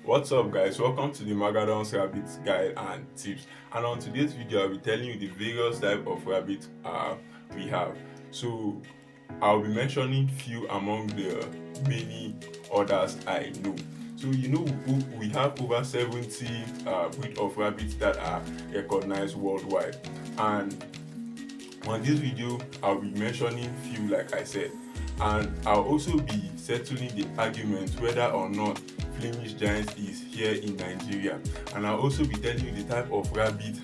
What's up guys, welcome to the Magadon's Rabbit Guide and Tips, and on today's video I'll be telling you the various type of rabbit we have. So I'll be mentioning few among the many others I know. So we have over 70 breed of rabbits that are recognized worldwide, and on this video I'll be mentioning few like I said, and I'll also be settling the argument whether or not Flemish giant is here in Nigeria, and I'll also be telling you the type of rabbit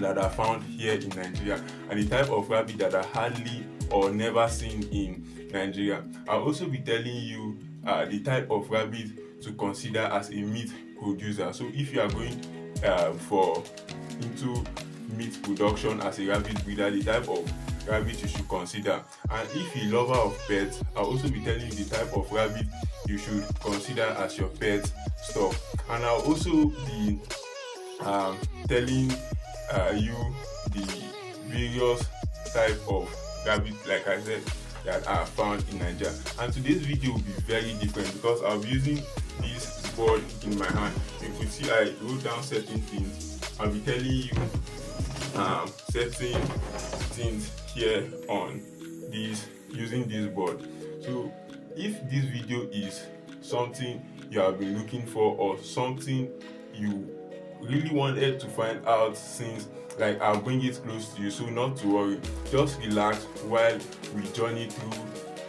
that are found here in Nigeria and the type of rabbit that are hardly or never seen in Nigeria. I'll also be telling you the type of rabbit to consider as a meat producer. So if you are going into meat production as a rabbit breeder, the type of rabbit you should consider. And if you're a lover of pets, I'll also be telling you the type of rabbit you should consider as your pet stock. And I'll also be telling you the various type of rabbit, like I said, that are found in Nigeria. And today's video will be very different because I'll be using this board in my hand. You can see I wrote down certain things. I'll be telling you certain things here on this using this board. So if this video is something you have been looking for or something you really wanted to find out, since like I'll bring it close to you, so not to worry, just relax while we journey through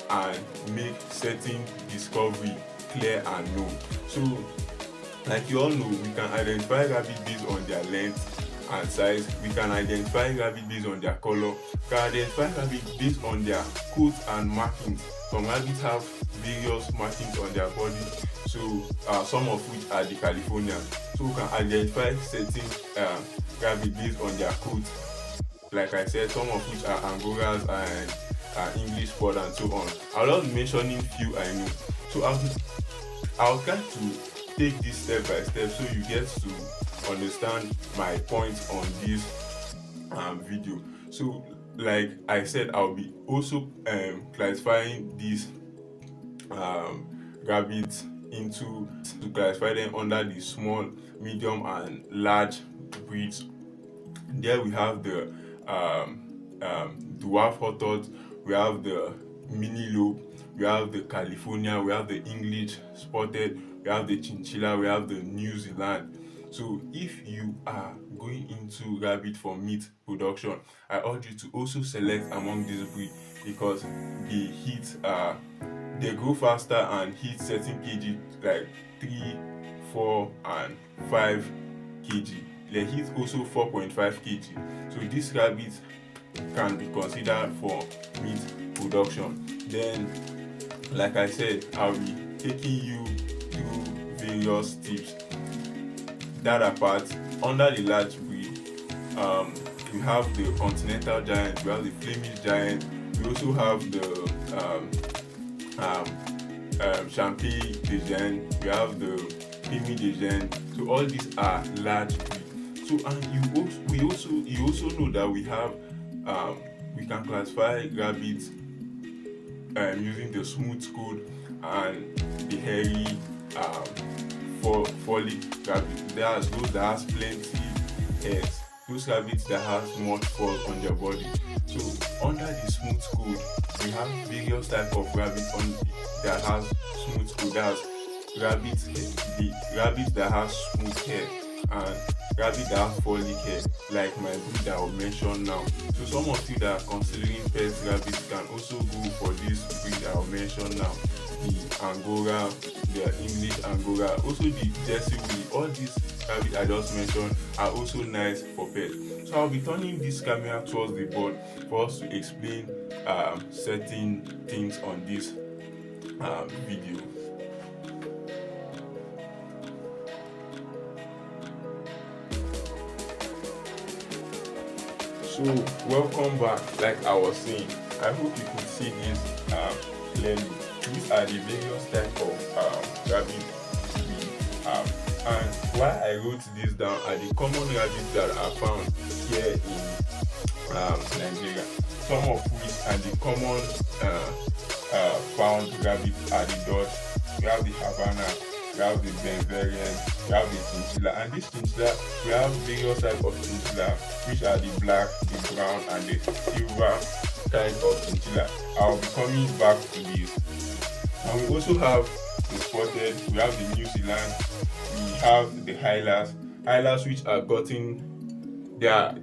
and make certain discovery clear and known. So like you all know, we can identify rabbit based on their length and size. We can identify rabbit based on their color. We can identify rabbit based on their coat and markings. Some rabbits have various markings on their body, so some of which are the Californian. So we can identify certain rabbit based on their coat, like I said, some of which are Angoras and English Spot and so on. I'll not be mentioning few I know. So I'll try to take this step by step so you get to understand my points on this video. So like I said, I'll be also classifying these rabbits into to classify them under the small, medium and large breeds. There we have the dwarf hottot, we have the mini lobe, we have the California, we have the English spotted, we have the chinchilla, we have the New Zealand. So if you are going into rabbit for meat production, I urge you to also select among this breed because they grow faster and hit certain kg like 3, 4 and 5 kg. They hit also 4.5 kg. So these rabbits can be considered for meat production. Then like I said, I'll be taking you through various tips. That apart, under the large breed, we have the continental giant, we have the Flemish giant, we also have the Champagne de Gien, we have the Pimi de Gien. So all these are large breed. So and you also know that we have we can classify rabbits using the smooth coat and the hairy folic rabbit. There's those that has plenty hairs, those rabbits that has much fur on their body. So under the smooth coat, we have various type of rabbits that has smooth coat. That's the rabbits that has smooth hair and rabbit that have folic hair, like my breed that I'll mention now. So some of you that are considering pet rabbits can also go for this breed I'll mention now, the Angora, the English Angora, also the Jersey Woolly. All these rabbits I just mentioned are also nice for pets. So I'll be turning this camera towards the board for us to explain certain things on this video. So welcome back. Like I was saying, I hope you could see this clearly. These are the various types of rabbit we have, and why I wrote this down are the common rabbits that are found here in Nigeria. Some of which are the common found rabbits are the Dutch, we have the Havana, we have the Bavarian, we have the chinchilla, and this chinchilla, we have various types of chinchilla, which are the black, the brown, and the silver kind of chinchilla. I'll be coming back to this. And we also have the spotted, we have the New Zealand, we have the Highlands which are gotten, they are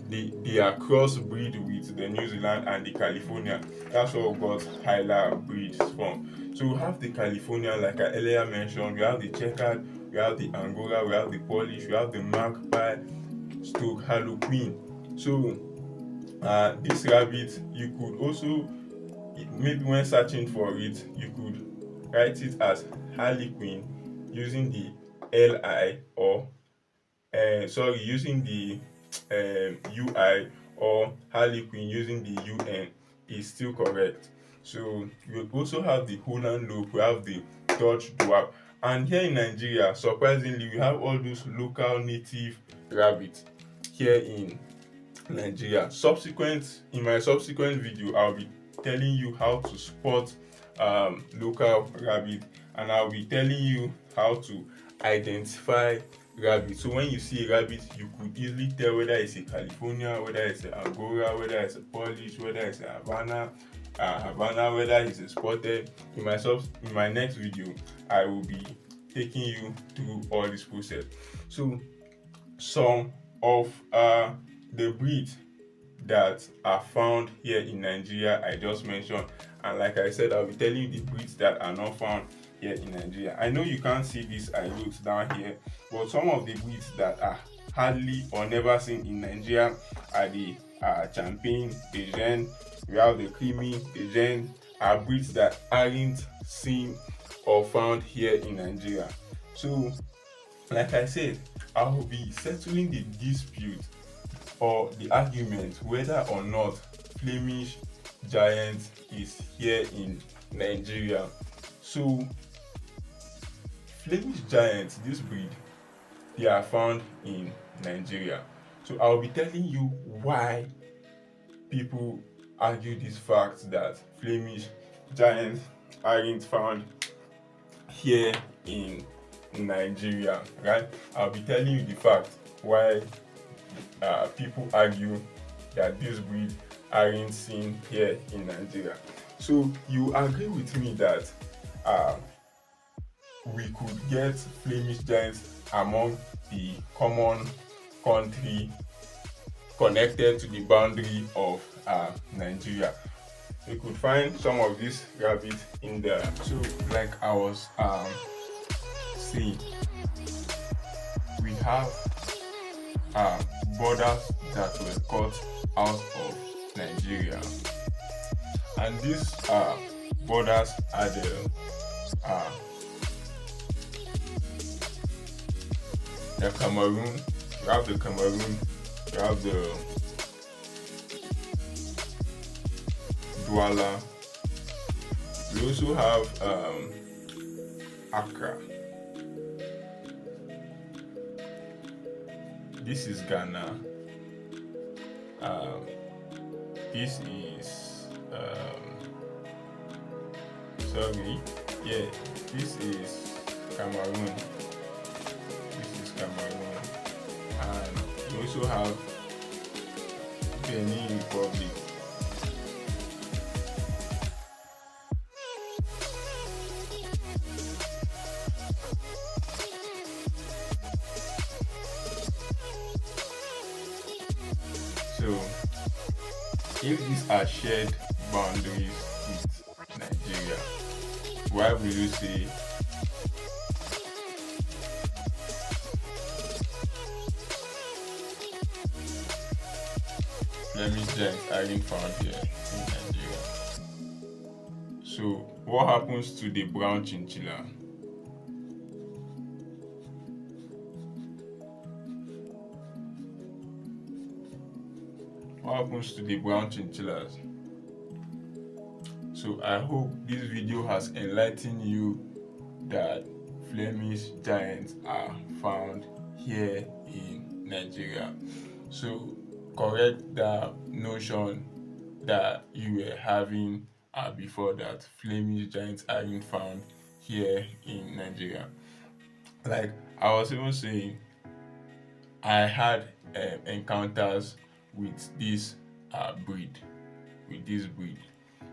crossbreed with the New Zealand and the California. That's what we got Highland breeds from. So we have the California, like I earlier mentioned, we have the checkered, we have the Angora, we have the Polish, we have the Magpie, stroke Harlequin. So this rabbit, you could also, maybe when searching for it, you could write it as Harlequin using the LI, or using the UI, or Harlequin using the UN is still correct. So we also have the Holland Lope, we have the Dutch Dwarf, and here in Nigeria, surprisingly, we have all those local native rabbits here in Nigeria. In my subsequent video, I'll be telling you how to spot local rabbit, and I'll be telling you how to identify rabbit. So when you see a rabbit, you could easily tell whether it's a California, whether it's an Angora, whether it's a Polish, whether it's a Havana, whether it's a spotted. In my next video, I will be taking you through all this process. So some of the breeds that are found here in Nigeria, I just mentioned, and like I said, I'll be telling you the breeds that are not found here in Nigeria. I know you can't see this, I wrote down here, but some of the breeds that are hardly or never seen in Nigeria are the Champagne, the Gen, we have the Creamy, the Gen, are breeds that aren't seen or found here in Nigeria. So like I said, I will be settling the dispute or the argument whether or not Flemish Giant is here in Nigeria. So Flemish Giants, this breed, they are found in Nigeria. So I'll be telling you why people argue this fact that Flemish Giants aren't found here in Nigeria, right? I'll be telling you the fact why people argue that this breed aren't seen here in Nigeria. So you agree with me that we could get Flemish Giants among the common country connected to the boundary of Nigeria. We could find some of these rabbits in there. So like I was saying, we have borders that were cut out of Nigeria, and these borders are the Cameroon. We have the Cameroon, we have the Douala, we also have Accra. This is Ghana. This is this is Cameroon. This is Cameroon, and we also have Benin Republic. So, if these are shared boundaries with Nigeria, why will you say Flemish Giants aren't found here in Nigeria? So, what happens to the brown chinchilla? What happens to the brown chinchillas? So I hope this video has enlightened you that Flemish Giants are found here in Nigeria. So correct the notion that you were having before, that Flemish Giants aren't found here in Nigeria. Like I was even saying, I had encounters with this breed,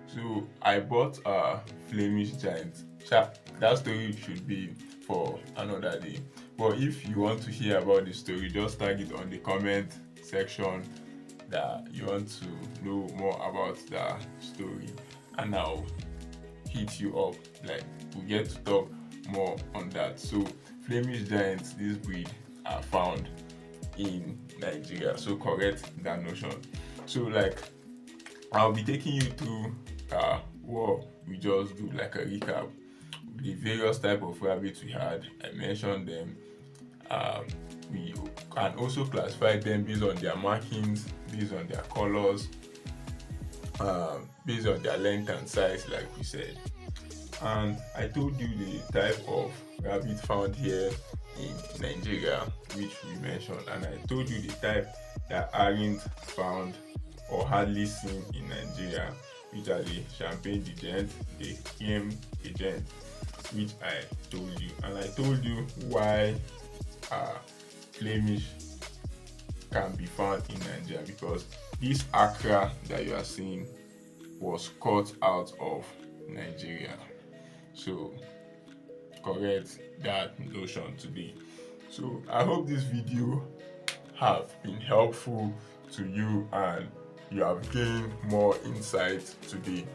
So I bought a Flemish giant. That story should be for another day. But if you want to hear about the story, just tag it on the comment section that you want to know more about the story, and I'll hit you up. Like we get to talk more on that. So Flemish giants, this breed, are found in Nigeria. So correct that notion. So like I'll be taking you through what we just do, like a recap. The various type of rabbits we had, I mentioned them. We can also classify them based on their markings, based on their colors, based on their length and size, like we said. And I told you the type of rabbit found here in Nigeria, which we mentioned, and I told you the type that aren't found or hardly seen in Nigeria, which are the champagne degent, the cream degent, which I told you. And I told you why Flemish can be found in Nigeria, because this Accra that you are seeing was cut out of Nigeria. So correct that notion today. So I hope this video have been helpful to you and you have gained more insight today.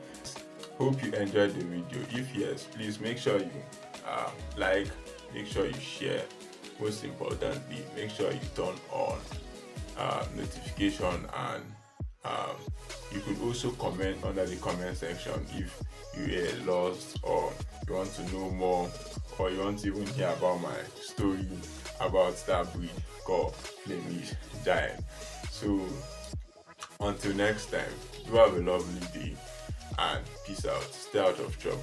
Hope you enjoyed the video. If yes, please make sure you like, make sure you share. Most importantly, make sure you turn on notification, and you could also comment under the comment section if you are lost, or you want to know more, or you want to even hear about my story about that breed called Flemish giant. So until next time, do have a lovely day and peace out. Stay out of trouble.